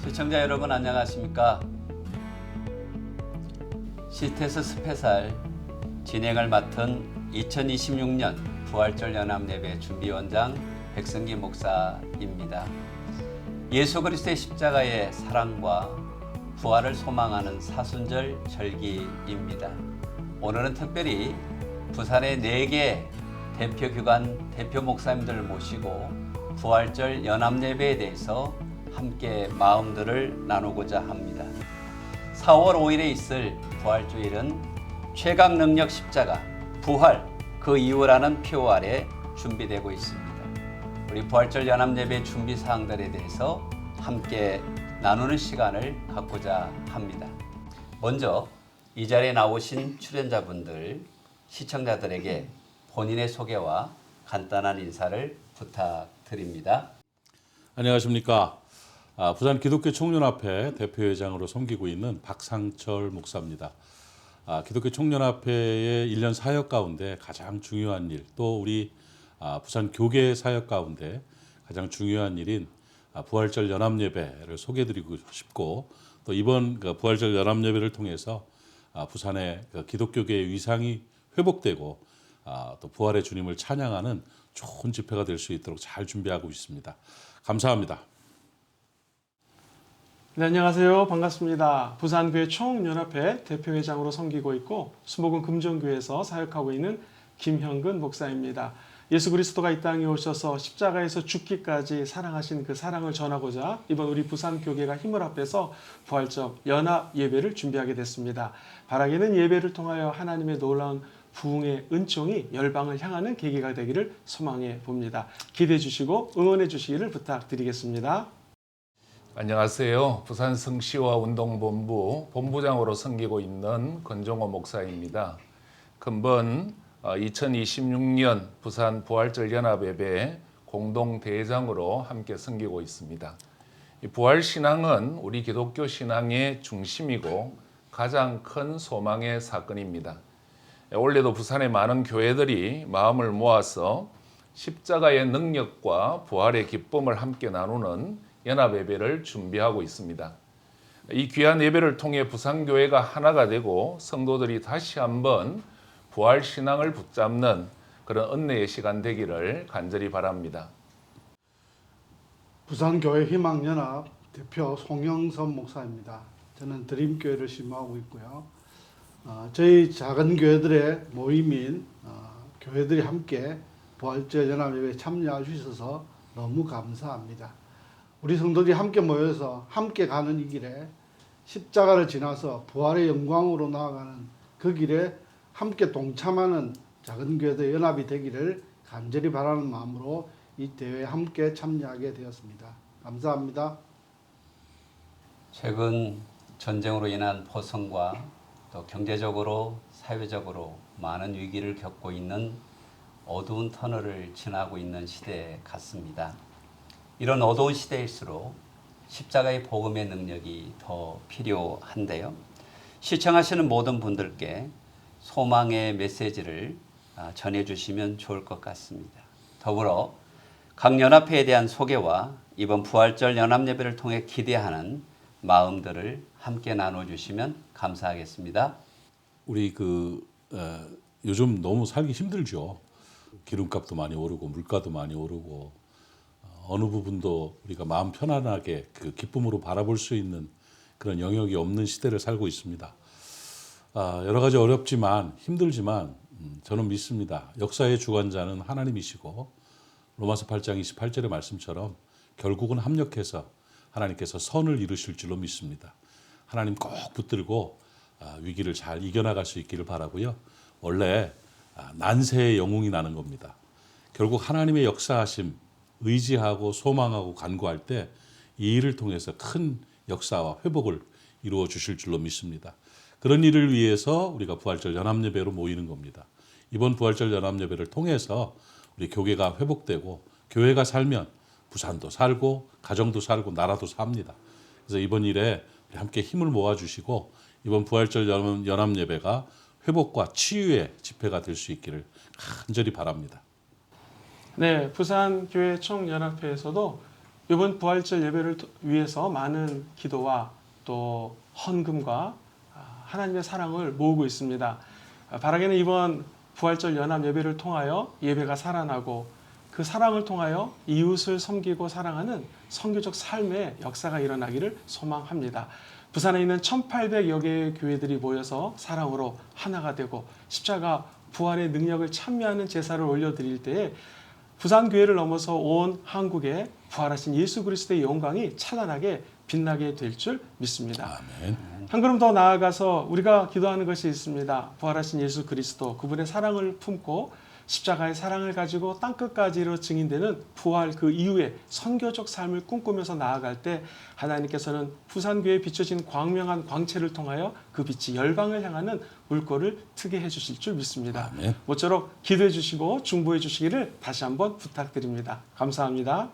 시청자 여러분 안녕하십니까? 시테스 스페셜 진행을 맡은 2026년 부활절 연합예배 준비원장 백승기 목사입니다. 예수 그리스도의 십자가의 사랑과 부활을 소망하는 사순절 절기입니다. 오늘은 특별히 부산의 4개 대표 교관 대표 목사님들을 모시고 부활절 연합예배에 대해서 함께 마음들을 나누고자 합니다. 4월 5일에 있을 부활주일은 최강 능력 십자가, 부활, 그 이유라는 표 아래 준비되고 있습니다. 우리 부활절 연합예배 준비 사항들에 대해서 함께 나누는 시간을 갖고자 합니다. 먼저 이 자리에 나오신 출연자분들, 시청자들에게 본인의 소개와 간단한 인사를 부탁드립니다. 안녕하십니까. 부산 기독교 총연합회 대표회장으로 섬기고 있는 박상철 목사입니다. 기독교 총연합회의 1년 사역 가운데 가장 중요한 일, 또 우리 부산 교계 사역 가운데 가장 중요한 일인 부활절 연합예배를 소개해드리고 싶고, 또 이번 부활절 연합예배를 통해서 부산의 기독교계의 위상이 회복되고 또 부활의 주님을 찬양하는 좋은 집회가 될 수 있도록 잘 준비하고 있습니다. 감사합니다. 네, 안녕하세요. 반갑습니다. 부산교회 총연합회 대표회장으로 섬기고 있고 수목원 금종교회에서 사역하고 있는 김형근 목사입니다. 예수 그리스도가 이 땅에 오셔서 십자가에서 죽기까지 사랑하신 그 사랑을 전하고자 이번 우리 부산교계가 힘을 합해서 부활절 연합 예배를 준비하게 됐습니다. 바라기는 예배를 통하여 하나님의 놀라운 부흥의 은총이 열방을 향하는 계기가 되기를 소망해 봅니다. 기대해 주시고 응원해 주시기를 부탁드리겠습니다. 안녕하세요. 부산 성시와 운동본부 본부장으로 섬기고 있는 권종호 목사입니다. 금번 2026년 부산 부활절 연합예배 공동대회장으로 함께 섬기고 있습니다. 이 부활신앙은 우리 기독교 신앙의 중심이고 가장 큰 소망의 사건입니다. 올해도 부산의 많은 교회들이 마음을 모아서 십자가의 능력과 부활의 기쁨을 함께 나누는 연합예배를 준비하고 있습니다. 이 귀한 예배를 통해 부산교회가 하나가 되고 성도들이 다시 한번 부활신앙을 붙잡는 그런 은혜의 시간 되기를 간절히 바랍니다. 부산교회 희망연합 대표 송영선 목사입니다. 저는 드림교회를 심호하고 있고요. 저희 작은 교회들의 모임인 교회들이 함께 부활절 연합예배에 참여할 수 있어서 너무 감사합니다. 우리 성도들이 함께 모여서 함께 가는 이 길에 십자가를 지나서 부활의 영광으로 나아가는 그 길에 함께 동참하는 작은 교회들 연합이 되기를 간절히 바라는 마음으로 이 대회에 함께 참여하게 되었습니다. 감사합니다. 최근 전쟁으로 인한 포성과 또 경제적으로 사회적으로 많은 위기를 겪고 있는 어두운 터널을 지나고 있는 시대 같습니다. 이런 어두운 시대일수록 십자가의 복음의 능력이 더 필요한데요. 시청하시는 모든 분들께 소망의 메시지를 전해주시면 좋을 것 같습니다. 더불어 각 연합회에 대한 소개와 이번 부활절 연합예배를 통해 기대하는 마음들을 함께 나눠주시면 감사하겠습니다. 우리 요즘 너무 살기 힘들죠. 기름값도 많이 오르고 물가도 많이 오르고 어느 부분도 우리가 마음 편안하게 그 기쁨으로 바라볼 수 있는 그런 영역이 없는 시대를 살고 있습니다. 여러 가지 어렵지만 힘들지만 저는 믿습니다. 역사의 주관자는 하나님이시고 로마서 8장 28절의 말씀처럼 결국은 합력해서 하나님께서 선을 이루실 줄로 믿습니다. 하나님 꼭 붙들고 위기를 잘 이겨나갈 수 있기를 바라고요. 원래 난세의 영웅이 나는 겁니다. 결국 하나님의 역사하심 의지하고 소망하고 간구할 때 이 일을 통해서 큰 역사와 회복을 이루어 주실 줄로 믿습니다. 그런 일을 위해서 우리가 부활절 연합예배로 모이는 겁니다. 이번 부활절 연합예배를 통해서 우리 교계가 회복되고 교회가 살면 부산도 살고 가정도 살고 나라도 삽니다. 그래서 이번 일에 우리 함께 힘을 모아주시고 이번 부활절 연합예배가 회복과 치유의 집회가 될 수 있기를 간절히 바랍니다. 네, 부산교회 총연합회에서도 이번 부활절 예배를 위해서 많은 기도와 또 헌금과 하나님의 사랑을 모으고 있습니다. 바라기는 이번 부활절 연합 예배를 통하여 예배가 살아나고 그 사랑을 통하여 이웃을 섬기고 사랑하는 선교적 삶의 역사가 일어나기를 소망합니다. 부산에 있는 1,800여 개의 교회들이 모여서 사랑으로 하나가 되고 십자가 부활의 능력을 찬미하는 제사를 올려드릴 때에 부산교회를 넘어서 온 한국에 부활하신 예수 그리스도의 영광이 찬란하게 빛나게 될 줄 믿습니다. 아멘. 한 걸음 더 나아가서 우리가 기도하는 것이 있습니다. 부활하신 예수 그리스도 그분의 사랑을 품고 십자가의 사랑을 가지고 땅끝까지로 증인되는 부활 그 이후에 선교적 삶을 꿈꾸면서 나아갈 때 하나님께서는 부산교회에 비춰진 광명한 광채를 통하여 그 빛이 열방을 향하는 물꼬를 트게 해주실 줄 믿습니다. 아멘. 모쪼록 기도해 주시고 중보해 주시기를 다시 한번 부탁드립니다. 감사합니다.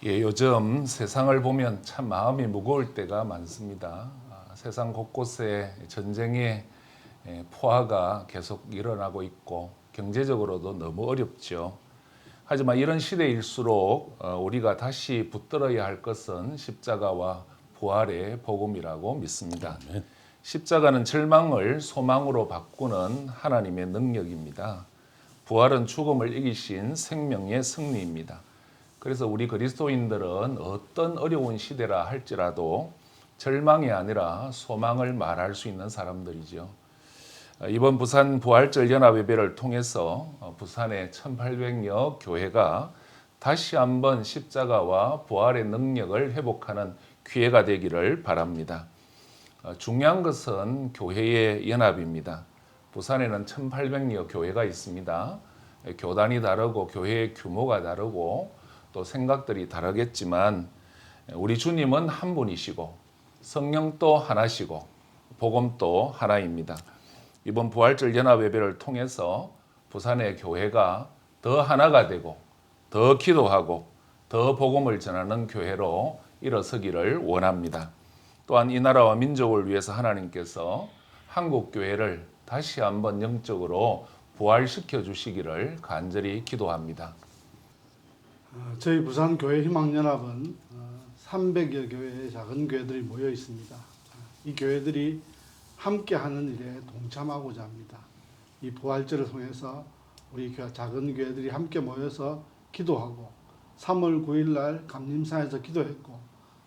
예, 요즘 세상을 보면 참 마음이 무거울 때가 많습니다. 세상 곳곳에 전쟁의 포화가 계속 일어나고 있고 경제적으로도 너무 어렵죠. 하지만 이런 시대일수록 우리가 다시 붙들어야 할 것은 십자가와 부활의 복음이라고 믿습니다. 아멘. 십자가는 절망을 소망으로 바꾸는 하나님의 능력입니다. 부활은 죽음을 이기신 생명의 승리입니다. 그래서 우리 그리스도인들은 어떤 어려운 시대라 할지라도 절망이 아니라 소망을 말할 수 있는 사람들이죠. 이번 부산 부활절 연합예배를 통해서 부산의 1,800여 교회가 다시 한번 십자가와 부활의 능력을 회복하는 기회가 되기를 바랍니다. 중요한 것은 교회의 연합입니다. 부산에는 1,800여 교회가 있습니다. 교단이 다르고 교회의 규모가 다르고 또 생각들이 다르겠지만 우리 주님은 한 분이시고 성령도 하나시고 복음도 하나입니다. 이번 부활절 연합예배를 통해서 부산의 교회가 더 하나가 되고 더 기도하고 더 복음을 전하는 교회로 일어서기를 원합니다. 또한 이 나라와 민족을 위해서 하나님께서 한국 교회를 다시 한번 영적으로 부활시켜 주시기를 간절히 기도합니다. 저희 부산교회 희망연합은 300여 교회의 작은 교회들이 모여 있습니다. 이 교회들이 함께하는 일에 동참하고자 합니다. 이 부활절을 통해서 우리 작은 교회들이 함께 모여서 기도하고 3월 9일 날 감림산에서 기도했고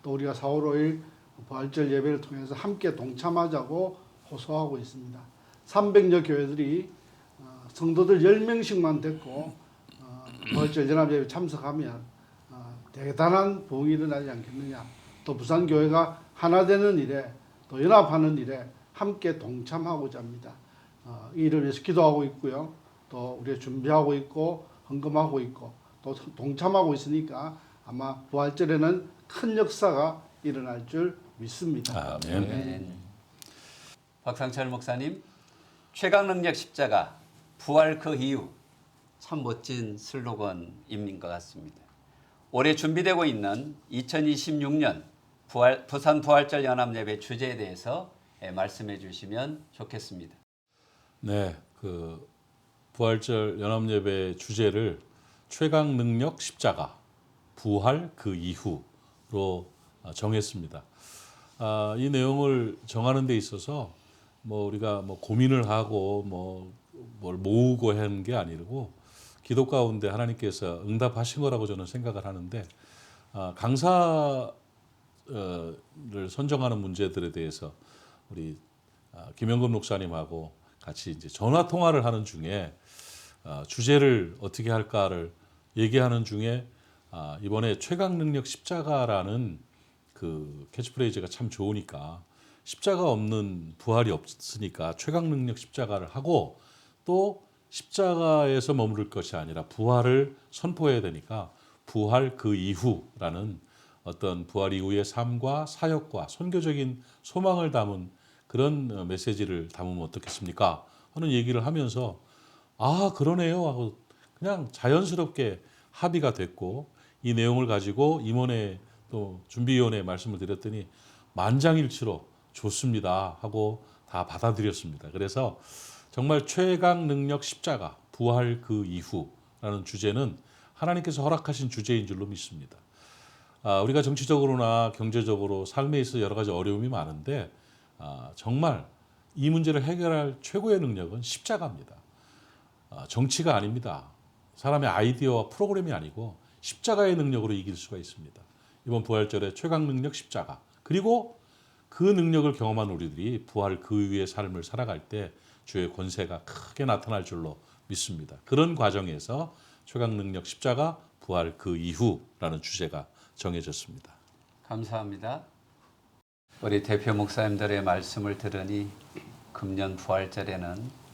또 우리가 4월 5일 부활절 예배를 통해서 함께 동참하자고 호소하고 있습니다. 300여 교회들이 성도들 10명씩만 됐고 부활절 연합예배 참석하면 대단한 부흥이 일어나지 않겠느냐. 또 부산교회가 하나 되는 일에 또 연합하는 일에 함께 동참하고자 합니다. 이 일을 위해서 기도하고 있고요. 또 우리가 준비하고 있고 헌금하고 있고 또 동참하고 있으니까 아마 부활절에는 큰 역사가 일어날 줄 믿습니다. 아멘. 아멘. 박상철 목사님, 최강능력 십자가, 부활 그 이유, 참 멋진 슬로건인 것 같습니다. 올해 준비되고 있는 2026년 부산 부활절 연합예배 주제에 대해서 말씀해 주시면 좋겠습니다. 네, 그 부활절 연합예배 주제를 최강 능력 십자가, 부활 그 이후로 정했습니다. 이 내용을 정하는 데 있어서 우리가 고민을 하고 뭘 모으고 하는 게 아니고 기도 가운데 하나님께서 응답하신 거라고 저는 생각을 하는데 강사를 선정하는 문제들에 대해서 우리 김영근 목사님하고 같이 이제 전화 통화를 하는 중에 주제를 어떻게 할까를 얘기하는 중에 이번에 최강 능력 십자가라는 그 캐치프레이즈가 참 좋으니까 십자가 없는 부활이 없으니까 최강 능력 십자가를 하고 또 십자가에서 머무를 것이 아니라 부활을 선포해야 되니까 부활 그 이후라는 어떤 부활 이후의 삶과 사역과 선교적인 소망을 담은 그런 메시지를 담으면 어떻겠습니까? 하는 얘기를 하면서 그러네요 하고 그냥 자연스럽게 합의가 됐고 이 내용을 가지고 임원회 또 준비위원회에 말씀을 드렸더니 만장일치로 좋습니다 하고 다 받아들였습니다. 그래서 정말 최강 능력 십자가, 부활 그 이후라는 주제는 하나님께서 허락하신 주제인 줄로 믿습니다. 우리가 정치적으로나 경제적으로 삶에 있어 여러 가지 어려움이 많은데 정말 이 문제를 해결할 최고의 능력은 십자가입니다. 정치가 아닙니다. 사람의 아이디어와 프로그램이 아니고 십자가의 능력으로 이길 수가 있습니다. 이번 부활절의 최강 능력 십자가. 그리고 그 능력을 경험한 우리들이 부활 그 위의 삶을 살아갈 때 주의 권세가 크게 나타날 줄로 믿습니다. 그런 과정에서 최강 능력 십자가 부활 그 이후라는 주제가 정해졌습니다. 감사합니다. 우리 대표 목사님들의 말씀을 들으니 금년 부활절에는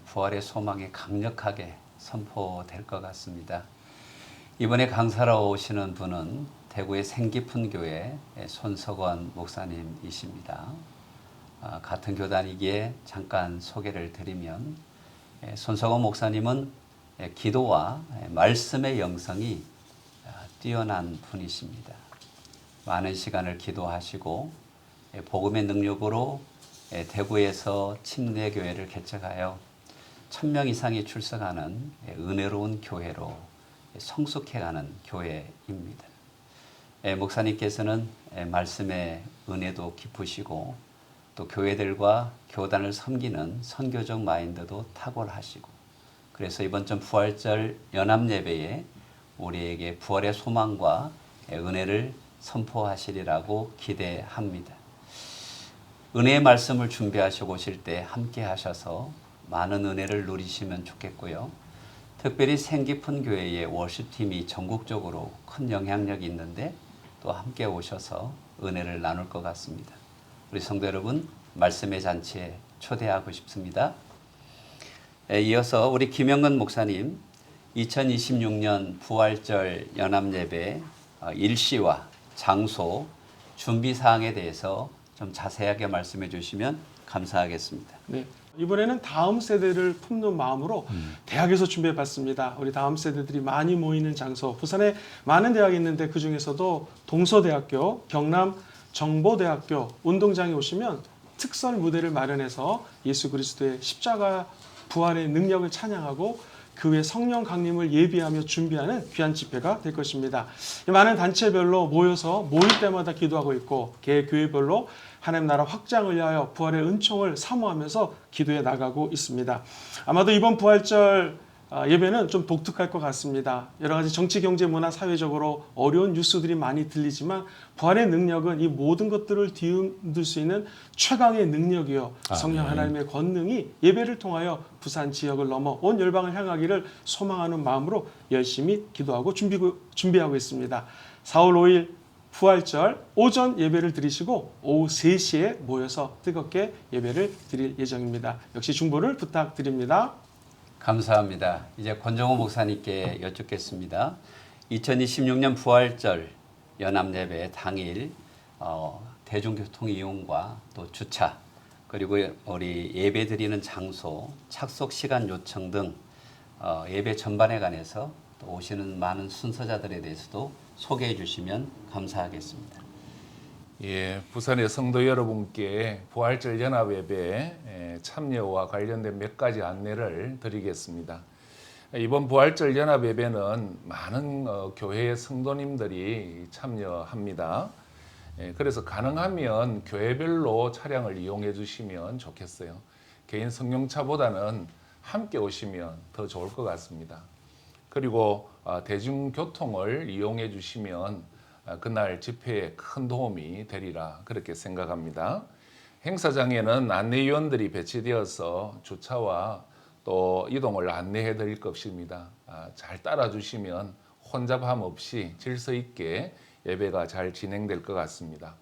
부활의 소망이 강력하게 선포될 것 같습니다. 이번에 강사로 오시는 분은 대구의 생기픈 교회 손석원 목사님이십니다. 같은 교단이기에 잠깐 소개를 드리면 손석원 목사님은 기도와 말씀의 영성이 뛰어난 분이십니다. 많은 시간을 기도하시고 복음의 능력으로 대구에서 침례교회를 개척하여 1000명 이상이 출석하는 은혜로운 교회로 성숙해가는 교회입니다. 목사님께서는 말씀의 은혜도 깊으시고 또 교회들과 교단을 섬기는 선교적 마인드도 탁월하시고 그래서 이번 주 부활절 연합예배에 우리에게 부활의 소망과 은혜를 선포하시리라고 기대합니다. 은혜의 말씀을 준비하시고 오실 때 함께 하셔서 많은 은혜를 누리시면 좋겠고요. 특별히 생기픈 교회의 워십팀이 전국적으로 큰 영향력이 있는데 또 함께 오셔서 은혜를 나눌 것 같습니다. 우리 성도 여러분, 말씀의 잔치에 초대하고 싶습니다. 이어서 우리 김영근 목사님 2026년 부활절 연합예배 일시와 장소 준비 사항에 대해서 좀 자세하게 말씀해 주시면 감사하겠습니다. 네. 이번에는 다음 세대를 품는 마음으로 대학에서 준비해 봤습니다. 우리 다음 세대들이 많이 모이는 장소, 부산에 많은 대학이 있는데 그 중에서도 동서대학교, 경남 정보대학교 운동장에 오시면 특설 무대를 마련해서 예수 그리스도의 십자가 부활의 능력을 찬양하고 그 외 성령 강림을 예비하며 준비하는 귀한 집회가 될 것입니다. 많은 단체별로 모여서 모일 때마다 기도하고 있고 개 교회별로 하나님 나라 확장을 위하여 부활의 은총을 사모하면서 기도해 나가고 있습니다. 아마도 이번 부활절 예배는 좀 독특할 것 같습니다. 여러 가지 정치, 경제, 문화, 사회적으로 어려운 뉴스들이 많이 들리지만 부활의 능력은 이 모든 것들을 뒤흔들 수 있는 최강의 능력이요. 성령 하나님의 권능이 예배를 통하여 부산 지역을 넘어 온 열방을 향하기를 소망하는 마음으로 열심히 기도하고 준비하고 있습니다. 4월 5일 부활절 오전 예배를 드리시고 오후 3시에 모여서 뜨겁게 예배를 드릴 예정입니다. 역시 중보를 부탁드립니다. 감사합니다. 이제 권정호 목사님께 여쭙겠습니다. 2026년 부활절 연합예배 당일 대중교통 이용과 또 주차 그리고 우리 예배 드리는 장소, 착석 시간 요청 등 예배 전반에 관해서 또 오시는 많은 순서자들에 대해서도 소개해 주시면 감사하겠습니다. 예, 부산의 성도 여러분께 부활절 연합예배 참여와 관련된 몇 가지 안내를 드리겠습니다. 이번 부활절 연합예배는 많은 교회의 성도님들이 참여합니다. 그래서 가능하면 교회별로 차량을 이용해 주시면 좋겠어요. 개인 승용차보다는 함께 오시면 더 좋을 것 같습니다. 그리고 대중교통을 이용해 주시면 그날 집회에 큰 도움이 되리라 그렇게 생각합니다. 행사장에는 안내위원들이 배치되어서 주차와 또 이동을 안내해 드릴 것입니다. 잘 따라주시면 혼잡함 없이 질서 있게 예배가 잘 진행될 것 같습니다.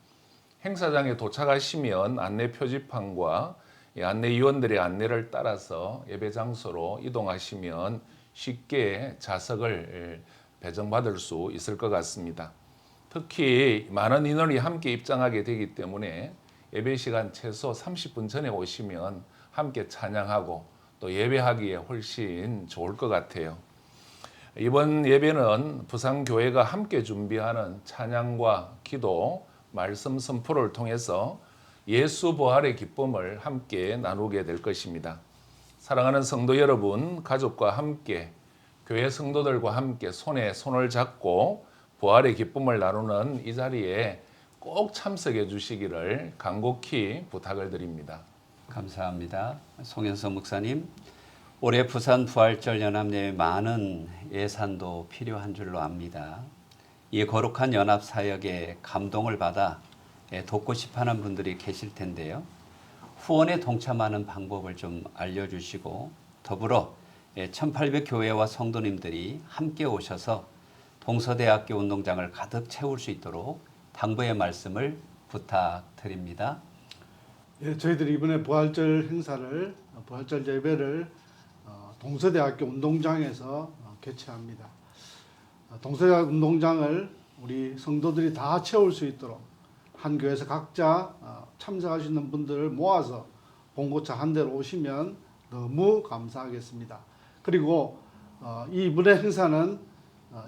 행사장에 도착하시면 안내 표지판과 안내위원들의 안내를 따라서 예배 장소로 이동하시면 쉽게 좌석을 배정받을 수 있을 것 같습니다. 특히 많은 인원이 함께 입장하게 되기 때문에 예배 시간 최소 30분 전에 오시면 함께 찬양하고 또 예배하기에 훨씬 좋을 것 같아요. 이번 예배는 부산교회가 함께 준비하는 찬양과 기도, 말씀 선포를 통해서 예수 부활의 기쁨을 함께 나누게 될 것입니다. 사랑하는 성도 여러분, 가족과 함께 교회 성도들과 함께 손에 손을 잡고 부활의 기쁨을 나누는 이 자리에 꼭 참석해 주시기를 간곡히 부탁을 드립니다. 감사합니다. 송현석 목사님, 올해 부산 부활절 연합예배 많은 예산도 필요한 줄로 압니다. 이 거룩한 연합 사역에 감동을 받아 돕고 싶어하는 분들이 계실 텐데요. 후원에 동참하는 방법을 좀 알려주시고 더불어 1800교회와 성도님들이 함께 오셔서 동서대학교 운동장을 가득 채울 수 있도록 당부의 말씀을 부탁드립니다. 예, 저희들이 이번에 부활절 행사를 부활절 예배를 동서대학교 운동장에서 개최합니다. 동서대학교 운동장을 우리 성도들이 다 채울 수 있도록 한 교회에서 각자 참석하시는 분들을 모아서 봉고차 한 대로 오시면 너무 감사하겠습니다. 그리고 이번에 행사는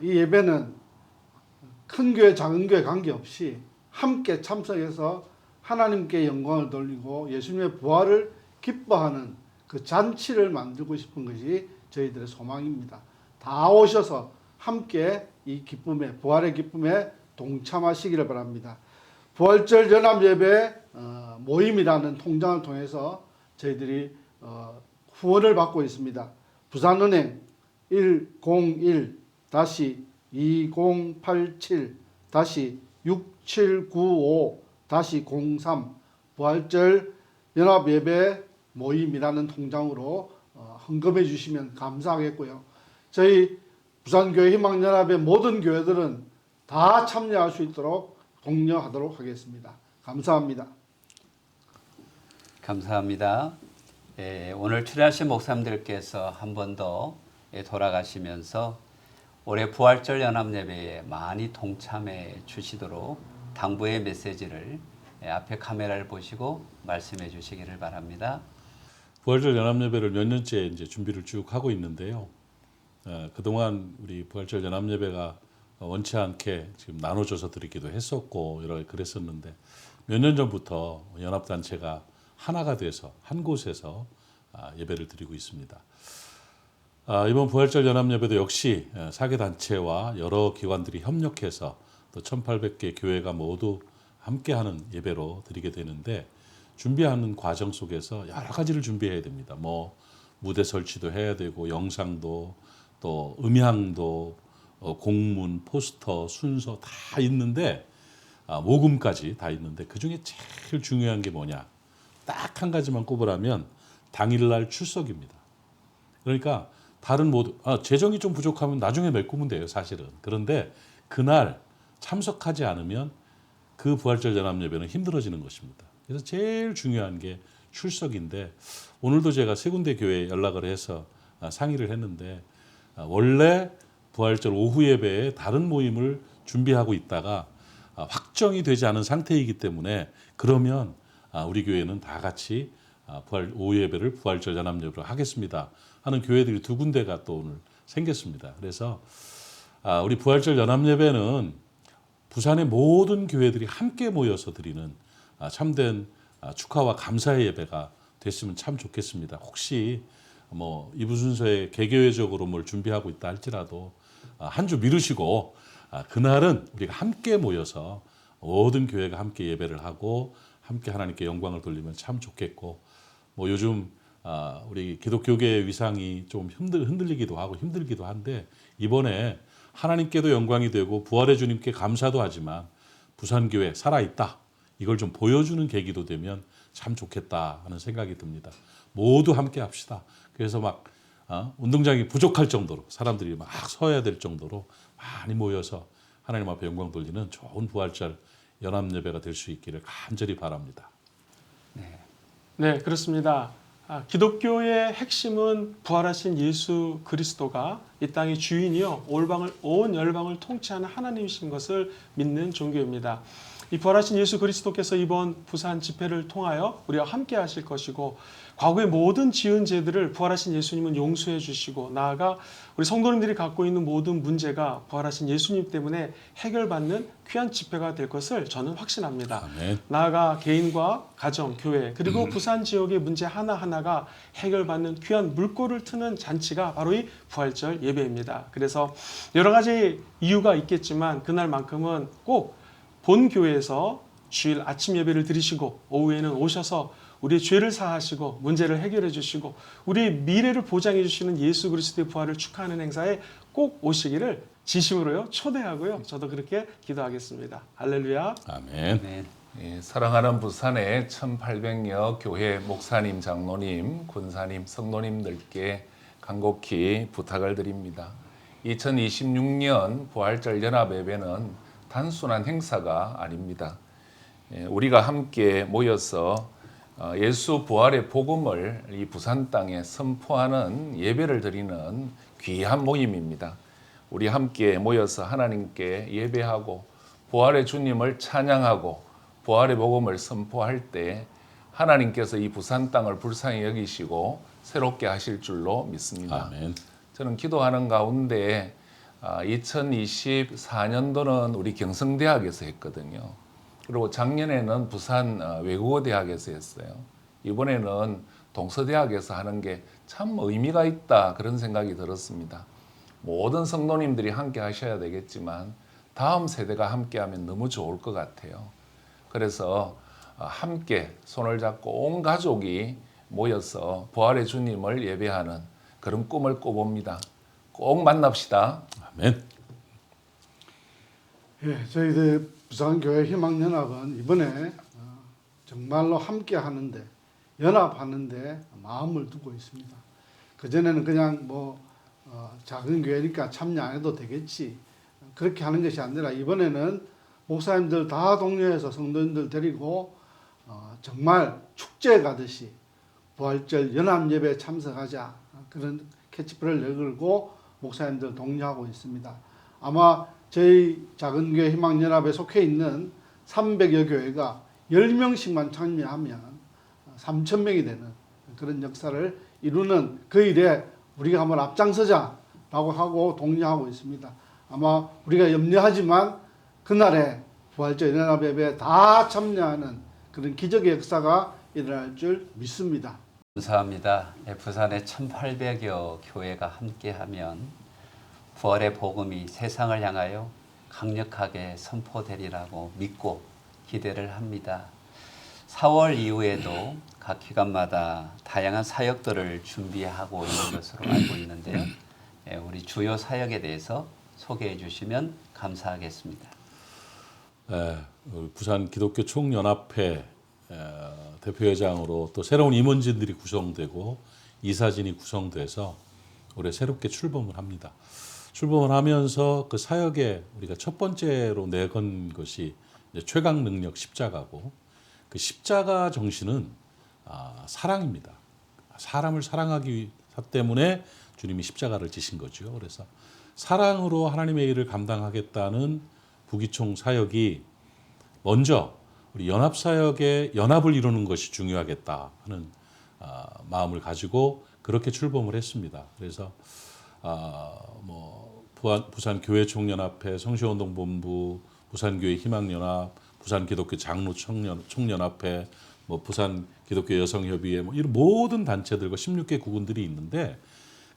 이 예배는 큰 교회 작은 교회 관계없이 함께 참석해서 하나님께 영광을 돌리고 예수님의 부활을 기뻐하는 그 잔치를 만들고 싶은 것이 저희들의 소망입니다. 다 오셔서 함께 이 기쁨에 부활의 기쁨에 동참하시기를 바랍니다. 부활절 연합 예배 모임이라는 통장을 통해서 저희들이 후원을 받고 있습니다. 부산은행 101-2087-6795-03 부활절 연합 예배 모임이라는 통장으로 헌금해 주시면 감사하겠고요. 저희 부산교회 희망연합의 모든 교회들은 다 참여할 수 있도록 독려하도록 하겠습니다. 감사합니다. 감사합니다. 오늘 출연하신 목사님들께서 한 번 더 돌아가시면서 올해 부활절 연합예배에 많이 동참해 주시도록 당부의 메시지를 앞에 카메라를 보시고 말씀해 주시기를 바랍니다. 부활절 연합예배를 몇 년째 이제 준비를 쭉 하고 있는데요. 그동안 우리 부활절 연합예배가 원치 않게 지금 나눠져서 드리기도 했었고 여러 그랬었는데 몇 년 전부터 연합단체가 하나가 돼서 한 곳에서 예배를 드리고 있습니다. 이번 부활절 연합예배도 역시 사계단체와 여러 기관들이 협력해서 또 1800개 교회가 모두 함께하는 예배로 드리게 되는데 준비하는 과정 속에서 여러 가지를 준비해야 됩니다. 뭐 무대 설치도 해야 되고 영상도 또 음향도 공문, 포스터, 순서 다 있는데 모금까지 다 있는데 그중에 제일 중요한 게 뭐냐? 딱 한 가지만 꼽으라면 당일날 출석입니다. 그러니까 다른 모두 재정이 좀 부족하면 나중에 메꾸면 돼요, 사실은. 그런데 그날 참석하지 않으면 그 부활절 연합예배는 힘들어지는 것입니다. 그래서 제일 중요한 게 출석인데 오늘도 제가 세 군데 교회에 연락을 해서 상의를 했는데 원래 부활절 오후 예배에 다른 모임을 준비하고 있다가 확정이 되지 않은 상태이기 때문에 그러면 우리 교회는 다 같이 부활 오후 예배를 부활절 연합예배로 하겠습니다 하는 교회들이 두 군데가 또 오늘 생겼습니다. 그래서 우리 부활절 연합예배는 부산의 모든 교회들이 함께 모여서 드리는 참된 축하와 감사의 예배가 됐으면 참 좋겠습니다. 혹시 뭐 이부 순서에 개교회적으로 뭘 준비하고 있다 할지라도 한 주 미루시고 그날은 우리가 함께 모여서 모든 교회가 함께 예배를 하고 함께 하나님께 영광을 돌리면 참 좋겠고 뭐 요즘 우리 기독교계의 위상이 좀 흔들리기도 하고 힘들기도 한데 이번에 하나님께도 영광이 되고 부활의 주님께 감사도 하지만 부산교회 살아있다 이걸 좀 보여주는 계기도 되면 참 좋겠다 하는 생각이 듭니다. 모두 함께 합시다. 그래서 막 운동장이 부족할 정도로 사람들이 막 서야 될 정도로 많이 모여서 하나님 앞에 영광 돌리는 좋은 부활절 연합예배가 될 수 있기를 간절히 바랍니다. 네, 그렇습니다. 기독교의 핵심은 부활하신 예수 그리스도가 이 땅의 주인이요 온 열방을 통치하는 하나님이신 것을 믿는 종교입니다. 이 부활하신 예수 그리스도께서 이번 부산 집회를 통하여 우리와 함께 하실 것이고 과거의 모든 지은 죄들을 부활하신 예수님은 용서해 주시고 나아가 우리 성도님들이 갖고 있는 모든 문제가 부활하신 예수님 때문에 해결받는 귀한 집회가 될 것을 저는 확신합니다. 아멘. 나아가 개인과 가정, 교회 그리고 부산 지역의 문제 하나하나가 해결받는 귀한 물꼬를 트는 잔치가 바로 이 부활절 예배입니다. 그래서 여러 가지 이유가 있겠지만 그날만큼은 꼭 본 교회에서 주일 아침 예배를 드리시고 오후에는 오셔서 우리의 죄를 사하시고 문제를 해결해 주시고 우리의 미래를 보장해 주시는 예수 그리스도의 부활을 축하하는 행사에 꼭 오시기를 진심으로요 초대하고요. 저도 그렇게 기도하겠습니다. 할렐루야. 아멘. 네. 예, 사랑하는 부산의 1800여 교회 목사님, 장로님, 군사님, 성도님들께 간곡히 부탁을 드립니다. 2026년 부활절 연합예배는 단순한 행사가 아닙니다. 예, 우리가 함께 모여서 예수 부활의 복음을 이 부산 땅에 선포하는 예배를 드리는 귀한 모임입니다. 우리 함께 모여서 하나님께 예배하고 부활의 주님을 찬양하고 부활의 복음을 선포할 때 하나님께서 이 부산 땅을 불쌍히 여기시고 새롭게 하실 줄로 믿습니다. 아멘. 저는 기도하는 가운데 2024년도는 우리 경성대학에서 했거든요. 그리고 작년에는 부산 외국어대학에서 했어요. 이번에는 동서대학에서 하는 게 참 의미가 있다 그런 생각이 들었습니다. 모든 성도님들이 함께 하셔야 되겠지만 다음 세대가 함께 하면 너무 좋을 것 같아요. 그래서 함께 손을 잡고 온 가족이 모여서 부활의 주님을 예배하는 그런 꿈을 꿔봅니다. 꼭 만납시다. 아멘. 예, 저희들 부산교회 희망연합은 이번에 정말로 함께 하는데 연합하는데 마음을 두고 있습니다. 그전에는 그냥 작은 교회니까 참여 안 해도 되겠지 그렇게 하는 것이 아니라 이번에는 목사님들 다 동료해서 성도님들 데리고 정말 축제 가듯이 부활절 연합예배에 참석하자 그런 캐치프레이를 내걸고 목사님들 독려하고 있습니다. 아마 저희 작은 교회 희망연합에 속해 있는 300여 교회가 10명씩만 참여하면 3,000명이 되는 그런 역사를 이루는 그 일에 우리가 한번 앞장서자라고 하고 독려하고 있습니다. 아마 우리가 염려하지만 그날에 부활절 연합예배에 다 참여하는 그런 기적의 역사가 일어날 줄 믿습니다. 감사합니다. 부산의 1800여 교회가 함께하면 부활의 복음이 세상을 향하여 강력하게 선포되리라고 믿고 기대를 합니다. 4월 이후에도 각 기관마다 다양한 사역들을 준비하고 있는 것으로 알고 있는데요. 우리 주요 사역에 대해서 소개해 주시면 감사하겠습니다. 부산 기독교 총연합회 대표회장으로 또 새로운 임원진들이 구성되고 이사진이 구성돼서 올해 새롭게 출범을 합니다. 출범을 하면서 그 사역에 우리가 첫 번째로 내건 것이 이제 최강 능력 십자가고 그 십자가 정신은 사랑입니다. 사람을 사랑하기 때문에 주님이 십자가를 지신 거죠. 그래서 사랑으로 하나님의 일을 감당하겠다는 부기총 사역이 먼저 우리 연합사역의 연합을 이루는 것이 중요하겠다 하는 마음을 가지고 그렇게 출범을 했습니다. 그래서 부산교회총연합회, 성시운동본부, 부산교회 희망연합, 부산기독교 장로 총연합회, 부산기독교 여성협의회 이런 모든 단체들과 16개 구군들이 있는데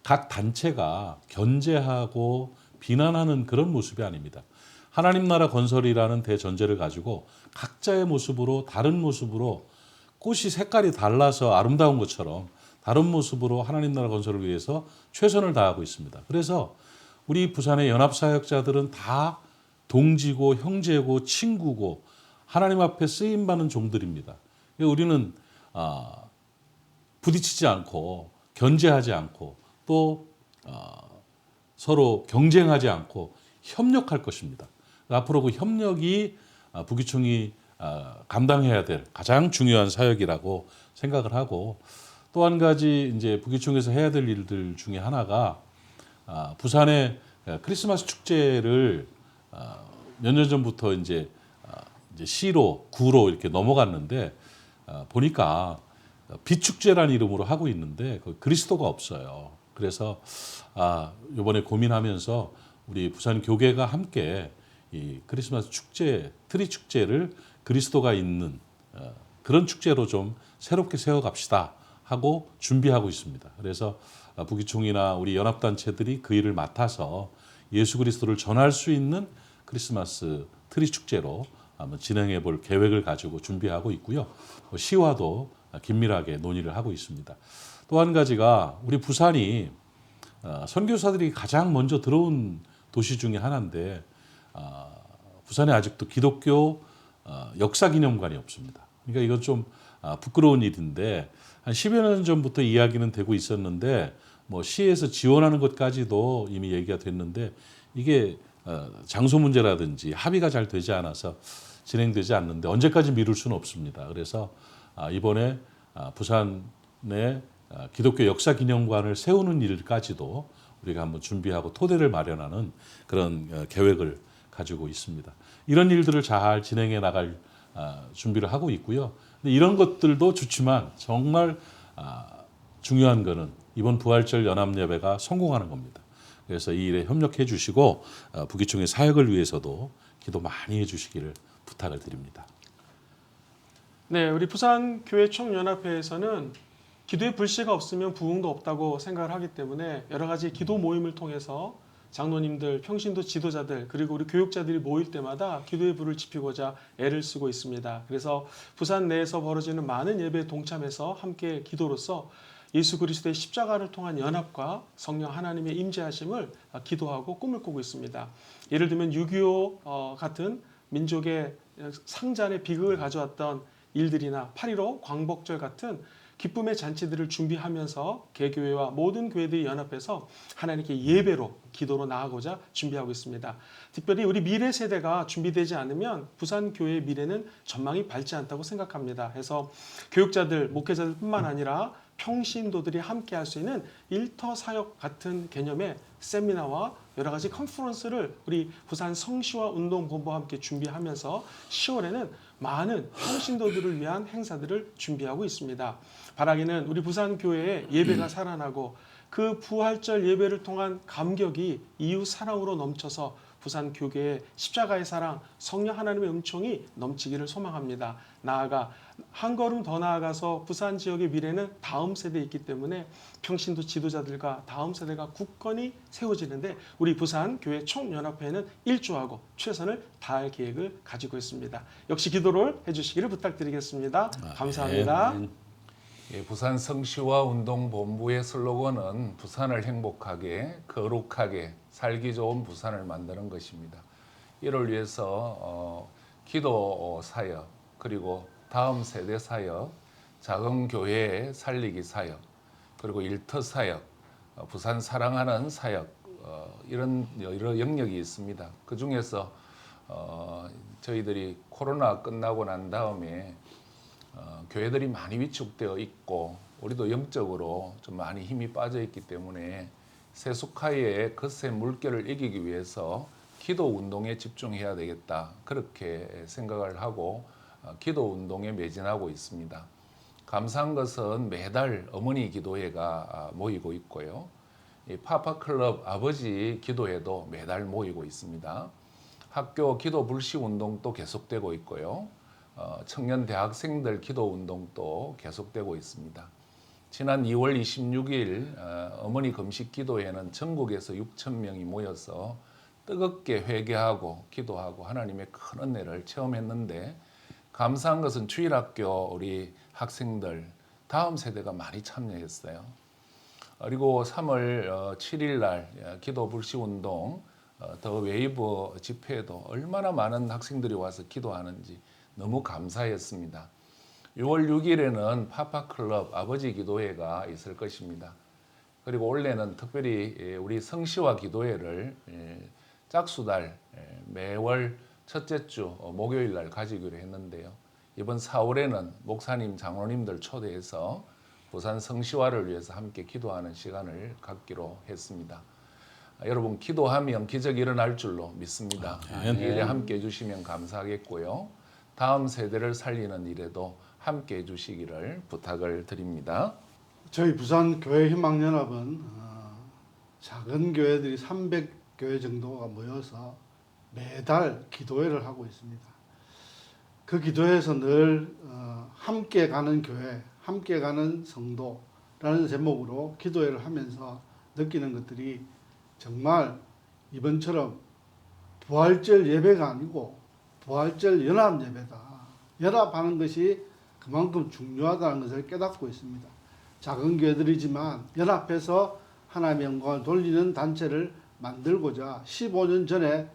각 단체가 견제하고 비난하는 그런 모습이 아닙니다. 하나님 나라 건설이라는 대전제를 가지고 각자의 모습으로 다른 모습으로 꽃이 색깔이 달라서 아름다운 것처럼 다른 모습으로 하나님 나라 건설을 위해서 최선을 다하고 있습니다. 그래서 우리 부산의 연합사역자들은 다 동지고 형제고 친구고 하나님 앞에 쓰임받는 종들입니다. 우리는 부딪히지 않고 견제하지 않고 또 서로 경쟁하지 않고 협력할 것입니다. 앞으로 그 협력이 부기총이 감당해야 될 가장 중요한 사역이라고 생각을 하고 또 한 가지 이제 부기총에서 해야 될 일들 중에 하나가 부산의 크리스마스 축제를 몇 년 전부터 이제 시로 구로 이렇게 넘어갔는데 보니까 빛축제라는 이름으로 하고 있는데 그리스도가 없어요. 그래서 이번에 고민하면서 우리 부산 교계가 함께 이 크리스마스 축제, 트리 축제를 그리스도가 있는 그런 축제로 좀 새롭게 세워갑시다 하고 준비하고 있습니다. 그래서 부기총이나 우리 연합단체들이 그 일을 맡아서 예수 그리스도를 전할 수 있는 크리스마스 트리 축제로 한번 진행해 볼 계획을 가지고 준비하고 있고요. 시와도 긴밀하게 논의를 하고 있습니다. 또 한 가지가 우리 부산이 선교사들이 가장 먼저 들어온 도시 중에 하나인데 부산에 아직도 기독교 역사기념관이 없습니다. 그러니까 이건 좀 부끄러운 일인데 한 10여 년 전부터 이야기는 되고 있었는데 뭐 시에서 지원하는 것까지도 이미 얘기가 됐는데 이게 장소 문제라든지 합의가 잘 되지 않아서 진행되지 않는데 언제까지 미룰 수는 없습니다. 그래서 이번에 부산에 기독교 역사기념관을 세우는 일까지도 우리가 한번 준비하고 토대를 마련하는 그런 계획을 가지고 있습니다. 이런 일들을 잘 진행해 나갈 준비를 하고 있고요. 근데 이런 것들도 좋지만 정말 중요한 거는 이번 부활절 연합예배가 성공하는 겁니다. 그래서 이 일에 협력해 주시고 부기총의 사역을 위해서도 기도 많이 해 주시기를 부탁을 드립니다. 네, 우리 부산교회 총연합회에서는 기도의 불씨가 없으면 부흥도 없다고 생각을 하기 때문에 여러 가지 기도 모임을 통해서 장로님들, 평신도 지도자들 그리고 우리 교육자들이 모일 때마다 기도의 불을 지피고자 애를 쓰고 있습니다. 그래서 부산 내에서 벌어지는 많은 예배에 동참해서 함께 기도로서 예수 그리스도의 십자가를 통한 연합과 성령 하나님의 임재하심을 기도하고 꿈을 꾸고 있습니다. 예를 들면 6.25 같은 민족의 상잔의 비극을 가져왔던 일들이나 8.15 광복절 같은 기쁨의 잔치들을 준비하면서 개교회와 모든 교회들이 연합해서 하나님께 예배로 기도로 나아가고자 준비하고 있습니다. 특별히 우리 미래 세대가 준비되지 않으면 부산교회의 미래는 전망이 밝지 않다고 생각합니다. 해서 교육자들, 목회자들뿐만 아니라 평신도들이 함께 할 수 있는 일터 사역 같은 개념의 세미나와 여러 가지 컨퍼런스를 우리 부산 성시와 운동본부와 함께 준비하면서 10월에는 많은 평신도들을 위한 행사들을 준비하고 있습니다. 바라기는 우리 부산교회의 예배가 살아나고 그 부활절 예배를 통한 감격이 이웃 사랑으로 넘쳐서 부산 교계의 십자가의 사랑, 성령 하나님의 은총이 넘치기를 소망합니다. 나아가 한 걸음 더 나아가서 부산 지역의 미래는 다음 세대에 있기 때문에 평신도 지도자들과 다음 세대가 굳건히 세워지는데 우리 부산 교회 총연합회는 일조하고 최선을 다할 계획을 가지고 있습니다. 역시 기도를 해주시기를 부탁드리겠습니다. 감사합니다. 예, 부산 성시와 운동본부의 슬로건은 부산을 행복하게, 거룩하게, 살기 좋은 부산을 만드는 것입니다. 이를 위해서 기도 사역, 그리고 다음 세대 사역, 작은 교회 살리기 사역, 그리고 일터 사역, 부산 사랑하는 사역, 이런 여러 영역이 있습니다. 그 중에서 저희들이 코로나 끝나고 난 다음에 교회들이 많이 위축되어 있고 우리도 영적으로 좀 많이 힘이 빠져 있기 때문에 세속화의 거센 물결을 이기기 위해서 기도 운동에 집중해야 되겠다 그렇게 생각을 하고 기도 운동에 매진하고 있습니다. 감사한 것은 매달 어머니 기도회가 모이고 있고요. 이 파파클럽 아버지 기도회도 매달 모이고 있습니다. 학교 기도 불시 운동도 계속되고 있고요. 청년 대학생들 기도 운동도 계속되고 있습니다. 지난 2월 26일 어머니 금식 기도회는 전국에서 6천 명이 모여서 뜨겁게 회개하고 기도하고 하나님의 큰 은혜를 체험했는데 감사한 것은 주일학교 우리 학생들 다음 세대가 많이 참여했어요. 그리고 3월 7일 날 기도 불시 운동 더 웨이브 집회에도 얼마나 많은 학생들이 와서 기도하는지 너무 감사했습니다. 6월 6일에는 파파클럽 아버지 기도회가 있을 것입니다. 그리고 올해는 특별히 우리 성시와 기도회를 짝수달 매월 첫째 주 목요일 날 가지기로 했는데요. 이번 4월에는 목사님, 장로님들 초대해서 부산 성시화를 위해서 함께 기도하는 시간을 갖기로 했습니다. 여러분 기도하면 기적이 일어날 줄로 믿습니다. 이 일에 함께 해주시면 감사하겠고요. 다음 세대를 살리는 일에도 함께 해주시기를 부탁을 드립니다. 저희 부산 교회 희망연합은 작은 교회들이 300교회 정도가 모여서 매달 기도회를 하고 있습니다. 그 기도회에서 늘 함께 가는 교회, 함께 가는 성도라는 제목으로 기도회를 하면서 느끼는 것들이 정말 이번처럼 부활절 예배가 아니고 부활절 연합 예배다. 연합하는 것이 그만큼 중요하다는 것을 깨닫고 있습니다. 작은 교회들이지만 연합해서 하나님의 영광을 돌리는 단체를 만들고자 15년 전에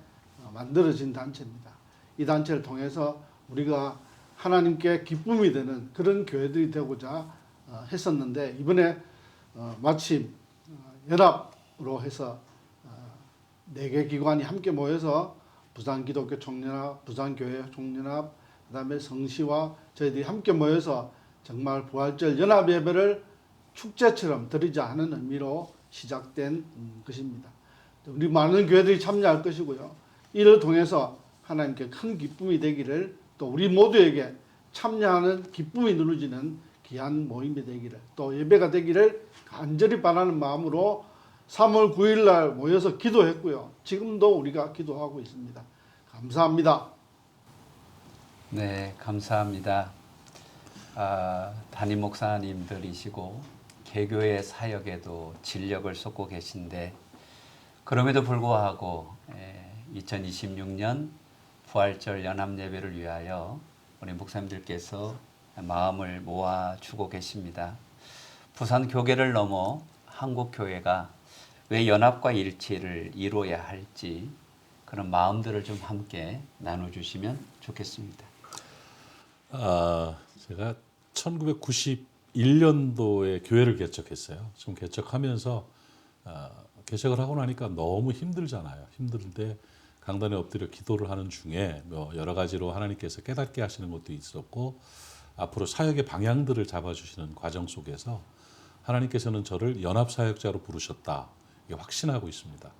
만들어진 단체입니다. 이 단체를 통해서 우리가 하나님께 기쁨이 되는 그런 교회들이 되고자 했었는데 이번에 마침 연합으로 해서 4개 기관이 함께 모여서 부산기독교 총연합, 부산교회 총연합, 그 다음에 성시와 저희들이 함께 모여서 정말 부활절 연합 예배를 축제처럼 드리자 하는 의미로 시작된 것입니다. 우리 많은 교회들이 참여할 것이고요. 이를 통해서 하나님께 큰 기쁨이 되기를 또 우리 모두에게 참여하는 기쁨이 누려지는 귀한 모임이 되기를 또 예배가 되기를 간절히 바라는 마음으로 3월 9일 날 모여서 기도했고요. 지금도 우리가 기도하고 있습니다. 감사합니다. 네, 감사합니다. 담임 목사님들이시고 개교의 사역에도 진력을 쏟고 계신데 그럼에도 불구하고 2026년 부활절 연합예배를 위하여 우리 목사님들께서 마음을 모아주고 계십니다. 부산 교계를 넘어 한국 교회가 왜 연합과 일치를 이루어야 할지 그런 마음들을 좀 함께 나눠주시면 좋겠습니다. 제가 1991년도에 교회를 개척했어요. 지금 개척하면서 개척을 하고 나니까 너무 힘들잖아요. 힘든데 강단에 엎드려 기도를 하는 중에 여러 가지로 하나님께서 깨닫게 하시는 것도 있었고 앞으로 사역의 방향들을 잡아주시는 과정 속에서 하나님께서는 저를 연합사역자로 부르셨다. 이게 확신하고 있습니다.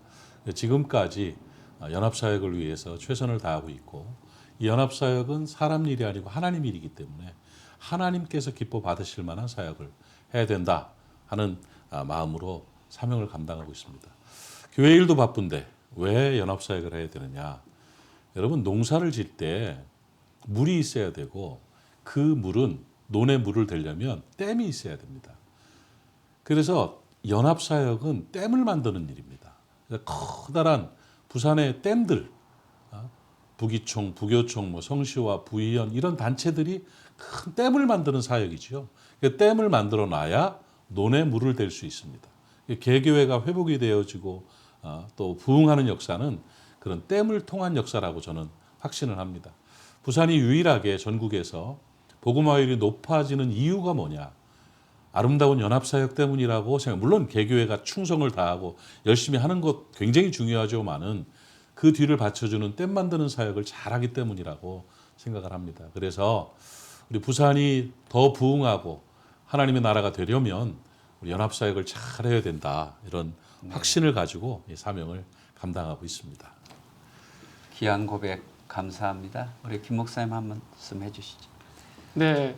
지금까지 연합사역을 위해서 최선을 다하고 있고 이 연합사역은 사람 일이 아니고 하나님 일이기 때문에 하나님께서 기뻐 받으실 만한 사역을 해야 된다 하는 마음으로 사명을 감당하고 있습니다. 교회 일도 바쁜데 왜 연합사역을 해야 되느냐. 여러분 농사를 질 때 물이 있어야 되고 그 물은 논에 물을 대려면 댐이 있어야 됩니다. 그래서 연합사역은 댐을 만드는 일입니다. 커다란 부산의 댐들, 부기총, 부교총, 성시와 부의연 이런 단체들이 큰 댐을 만드는 사역이죠. 댐을 만들어 놔야 논에 물을 댈 수 있습니다. 개교회가 회복이 되어지고 또 부흥하는 역사는 그런 댐을 통한 역사라고 저는 확신을 합니다. 부산이 유일하게 전국에서 복음화율이 높아지는 이유가 뭐냐? 아름다운 연합사역 때문이라고 생각. 물론 개교회가 충성을 다하고 열심히 하는 것 굉장히 중요하지만은 그 뒤를 받쳐주는 댐 만드는 사역을 잘하기 때문이라고 생각을 합니다. 그래서 우리 부산이 더 부흥하고 하나님의 나라가 되려면 우리 연합사역을 잘 해야 된다. 이런 확신을 가지고 이 사명을 감당하고 있습니다. 귀한 고백 감사합니다. 우리 김 목사님 한 말씀 해주시죠. 네,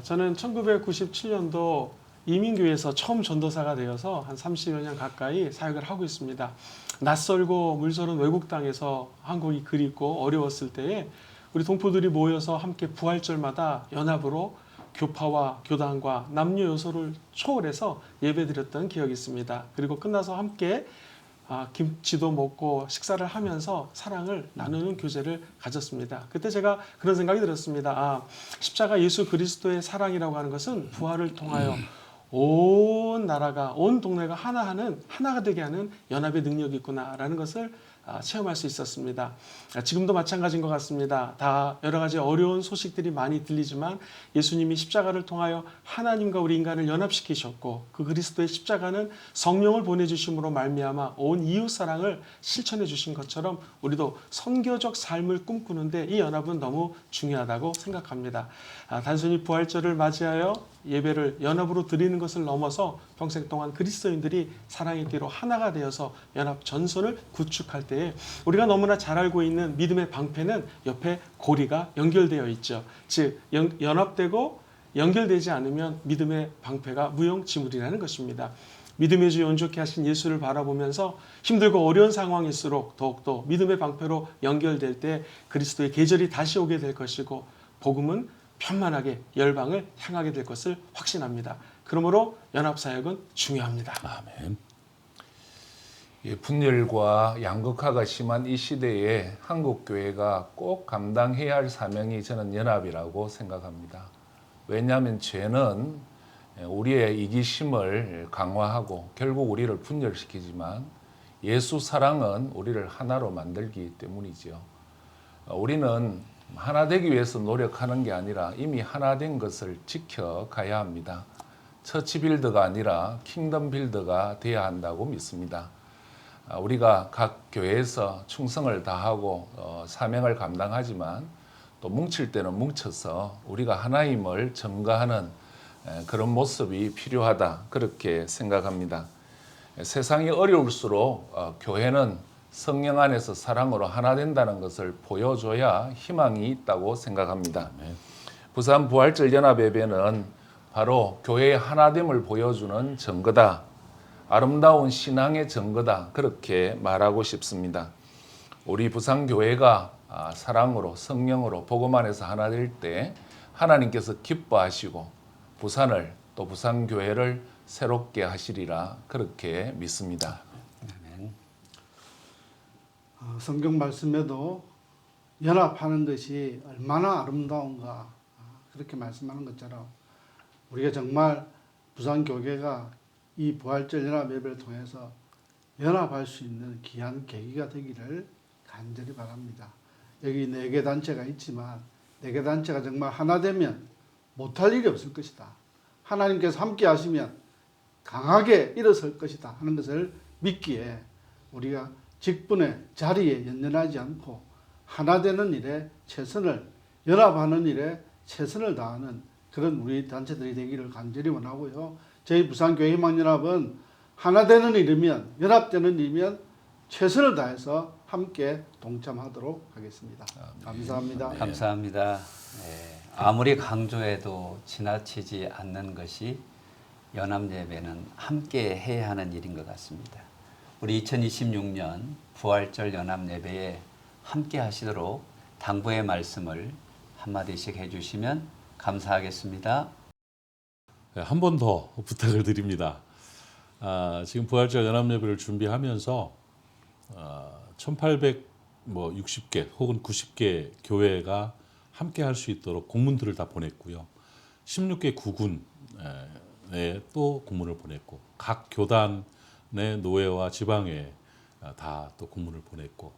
저는 1997년도 이민교회에서 처음 전도사가 되어서 한 30여 년 가까이 사역을 하고 있습니다. 낯설고 물서른 외국 땅에서 한국이 그립고 어려웠을 때에 우리 동포들이 모여서 함께 부활절마다 연합으로 교파와 교단과 남녀 요소를 초월해서 예배드렸던 기억이 있습니다. 그리고 끝나서 함께 김치도 먹고 식사를 하면서 사랑을 나누는 교제를 가졌습니다. 그때 제가 그런 생각이 들었습니다. 십자가 예수 그리스도의 사랑이라고 하는 것은 부활을 통하여 온 나라가 온 동네가 하나가 되게 하는 연합의 능력이 있구나라는 것을 체험할 수 있었습니다. 지금도 마찬가지인 것 같습니다. 다 여러 가지 어려운 소식들이 많이 들리지만 예수님이 십자가를 통하여 하나님과 우리 인간을 연합시키셨고 그 그리스도의 십자가는 성령을 보내주심으로 말미암아 온 이웃사랑을 실천해 주신 것처럼 우리도 선교적 삶을 꿈꾸는데 이 연합은 너무 중요하다고 생각합니다. 단순히 부활절을 맞이하여 예배를 연합으로 드리는 것을 넘어서 평생 동안 그리스도인들이 사랑의 띠로 하나가 되어서 연합 전선을 구축할 때에 우리가 너무나 잘 알고 있는 믿음의 방패는 옆에 고리가 연결되어 있죠. 즉 연합되고 연결되지 않으면 믿음의 방패가 무용지물이라는 것입니다. 믿음의 주 온전케 하신 예수를 바라보면서 힘들고 어려운 상황일수록 더욱더 믿음의 방패로 연결될 때 그리스도의 계절이 다시 오게 될 것이고 복음은 편만하게 열방을 향하게 될 것을 확신합니다. 그러므로 연합사역은 중요합니다. 아멘. 예, 분열과 양극화가 심한 이 시대에 한국 교회가 꼭 감당해야 할 사명이 저는 연합이라고 생각합니다. 왜냐하면 죄는 우리의 이기심을 강화하고 결국 우리를 분열시키지만 예수 사랑은 우리를 하나로 만들기 때문이지요. 우리는 하나 되기 위해서 노력하는 게 아니라 이미 하나 된 것을 지켜가야 합니다. 처치 빌더가 아니라 킹덤 빌더가 되어야 한다고 믿습니다. 우리가 각 교회에서 충성을 다하고 사명을 감당하지만 또 뭉칠 때는 뭉쳐서 우리가 하나임을 증거하는 그런 모습이 필요하다, 그렇게 생각합니다. 세상이 어려울수록 교회는 성령 안에서 사랑으로 하나 된다는 것을 보여줘야 희망이 있다고 생각합니다. 부산 부활절 연합예배는 바로 교회의 하나됨을 보여주는 증거다, 아름다운 신앙의 증거다, 그렇게 말하고 싶습니다. 우리 부산교회가 사랑으로 성령으로 복음 안에서 하나 될 때 하나님께서 기뻐하시고 부산을 또 부산교회를 새롭게 하시리라, 그렇게 믿습니다. 성경 말씀에도 연합하는 것이 얼마나 아름다운가 그렇게 말씀하는 것처럼 우리가 정말 부산교회가 이 부활절 연합 예배를 통해서 연합할 수 있는 귀한 계기가 되기를 간절히 바랍니다. 여기 4개 단체가 있지만 4개 단체가 정말 하나 되면 못할 일이 없을 것이다. 하나님께서 함께 하시면 강하게 일어설 것이다 하는 것을 믿기에 우리가 직분의 자리에 연연하지 않고 하나 되는 일에 최선을, 연합하는 일에 최선을 다하는 그런 우리 단체들이 되기를 간절히 원하고요. 저희 부산교회 희망연합은 하나 되는 일이면, 연합되는 일이면 최선을 다해서 함께 동참하도록 하겠습니다. 감사합니다. 감사합니다. 네, 아무리 강조해도 지나치지 않는 것이 연합예배는 함께 해야 하는 일인 것 같습니다. 우리 2026년 부활절 연합예배에 함께 하시도록 당부의 말씀을 한마디씩 해주시면 감사하겠습니다. 네, 한 번 더 부탁을 드립니다. 지금 부활절 연합예배를 준비하면서 1860개 혹은 90개 교회가 함께 할 수 있도록 공문들을 다 보냈고요. 16개 구군에 또 공문을 보냈고 각 교단의 노회와 지방에 다 또 공문을 보냈고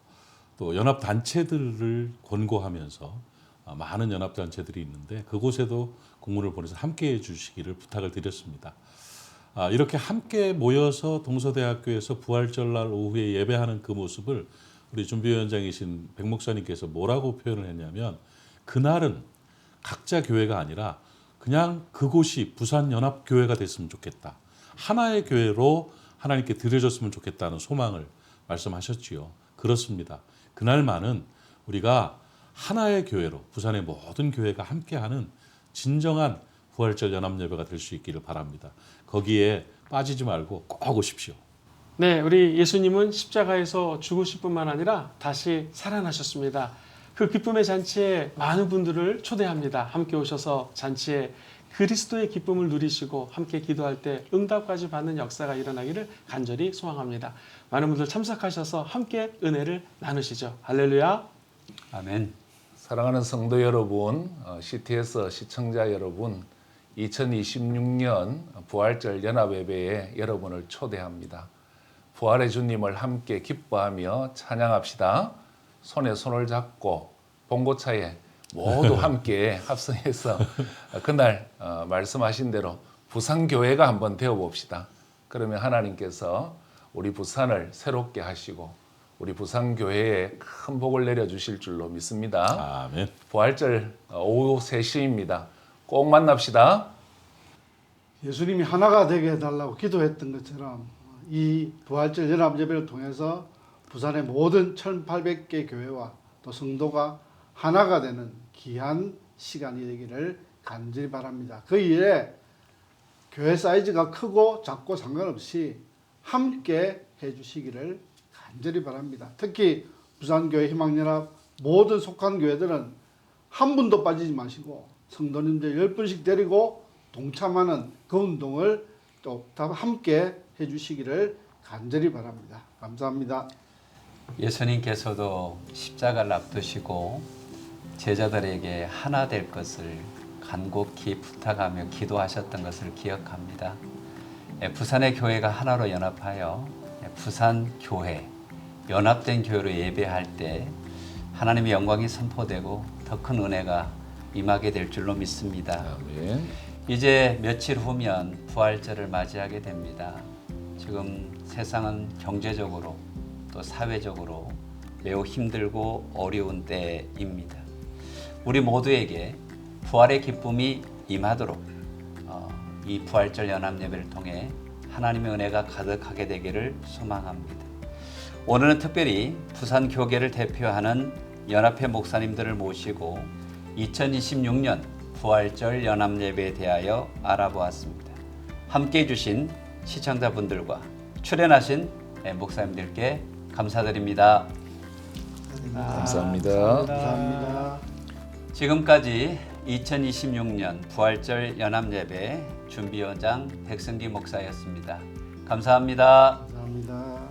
또 연합단체들을 권고하면서 많은 연합단체들이 있는데 그곳에도 공문을 보내서 함께해 주시기를 부탁을 드렸습니다. 이렇게 함께 모여서 동서대학교에서 부활절날 오후에 예배하는 그 모습을 우리 준비위원장이신 백 목사님께서 뭐라고 표현을 했냐면 그날은 각자 교회가 아니라 그냥 그곳이 부산연합교회가 됐으면 좋겠다. 하나의 교회로 하나님께 드려졌으면 좋겠다는 소망을 말씀하셨지요. 그렇습니다. 그날만은 우리가 하나의 교회로 부산의 모든 교회가 함께하는 진정한 부활절 연합예배가 될 수 있기를 바랍니다. 거기에 빠지지 말고 꼭 오십시오. 네, 우리 예수님은 십자가에서 죽으실 뿐만 아니라 다시 살아나셨습니다. 그 기쁨의 잔치에 많은 분들을 초대합니다. 함께 오셔서 잔치에 그리스도의 기쁨을 누리시고 함께 기도할 때 응답까지 받는 역사가 일어나기를 간절히 소망합니다. 많은 분들 참석하셔서 함께 은혜를 나누시죠. 할렐루야. 아멘. 사랑하는 성도 여러분, CTS 시청자 여러분, 2026년 부활절 연합예배에 여러분을 초대합니다. 부활의 주님을 함께 기뻐하며 찬양합시다. 손에 손을 잡고 봉고차에 모두 함께 합성해서 그날 말씀하신 대로 부산교회가 한번 되어봅시다. 그러면 하나님께서 우리 부산을 새롭게 하시고 우리 부산교회에 큰 복을 내려주실 줄로 믿습니다. 아멘. 부활절 오후 3시입니다. 꼭 만납시다. 예수님이 하나가 되게 해달라고 기도했던 것처럼 이 부활절 연합예배를 통해서 부산의 모든 1800개 교회와 또 성도가 하나가 되는 귀한 시간이 되기를 간절히 바랍니다. 그 일에 교회 사이즈가 크고 작고 상관없이 함께 해주시기를 간절히 바랍니다. 특히 부산교회 희망연합 모든 속한 교회들은 한 분도 빠지지 마시고 성도님들 10분씩 데리고 동참하는 그 운동을 또 다 함께 해주시기를 간절히 바랍니다. 감사합니다. 예수님께서도 십자가를 앞두시고 제자들에게 하나 될 것을 간곡히 부탁하며 기도하셨던 것을 기억합니다. 부산의 교회가 하나로 연합하여 부산 교회, 연합된 교회로 예배할 때 하나님의 영광이 선포되고 더 큰 은혜가 임하게 될 줄로 믿습니다. 아멘. 이제 며칠 후면 부활절을 맞이하게 됩니다. 지금 세상은 경제적으로 또 사회적으로 매우 힘들고 어려운 때입니다. 우리 모두에게 부활의 기쁨이 임하도록 이 부활절 연합예배를 통해 하나님의 은혜가 가득하게 되기를 소망합니다. 오늘은 특별히 부산 교계를 대표하는 연합회 목사님들을 모시고 2026년 부활절 연합예배에 대하여 알아보았습니다. 함께해 주신 시청자분들과 출연하신 목사님들께 감사드립니다. 감사합니다. 감사합니다. 지금까지 2026년 부활절 연합예배 준비위원장 백승기 목사였습니다. 감사합니다. 감사합니다.